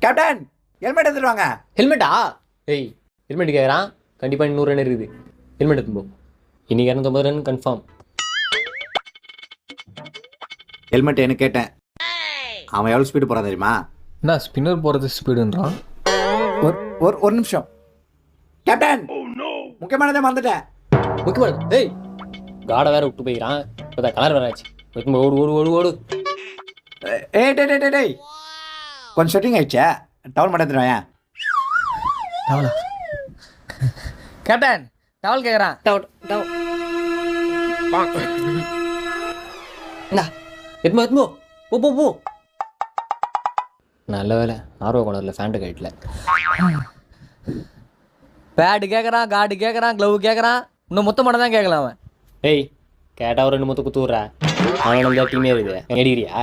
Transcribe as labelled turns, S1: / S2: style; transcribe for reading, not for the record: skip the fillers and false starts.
S1: Captain helmet எடுத்துட்டு வாங்க.
S2: ஹெல்மெட்டா? ஏய், ஹெல்மெட் கேட்குறான். கண்டிப்பாக 100 ரன் இருக்குது. ஹெல்மெட் எடுத்து போ. இன்னைக்கு 250 ரன் கன்ஃபார்ம்.
S1: ஹெல்மெட் என்ன கேட்டேன், அவன் எவ்வளோ ஸ்பீடு போகிறான் தெரியுமா?
S3: என்ன ஸ்பின்னர் போகிறது ஸ்பீடுன்றான்.
S1: ஒரு நிமிஷம் கேப்டன், முக்கியமானதே மறந்துட்டேன்.
S2: முக்கியமான ஏய், காடை வேற விட்டு போய்க்கிறான். இப்போ கலர் வேற ஆச்சு. ஓடு ஓடு ஓடு ஓடு.
S1: ஏய் டேய் கொஞ்சம் ஷூட்டிங் ஆயிடுச்சே, டவுல் மட்டும் எடுத்துட்டு வாங்க.
S3: டவலா? கேப்டன் டவல் கேட்குறான்.
S2: எத்மோ போ போ போ. நல்ல வேலை ஆர்வ கொண்டதில்ல, ஃபேண்ட்டு கைட்டில்.
S3: பேடு கேட்குறான், கார்டு கேட்குறான், க்ளவு கேட்குறான். இன்னும் மொத்த மட்டும் தான் கேட்கலாம் அவன்.
S2: ஏய், கேட்டால் ஒரு 2 மொத்த குத்து விட்றா. அவன் டீமே இருக்குது. எடுக்கிறியா?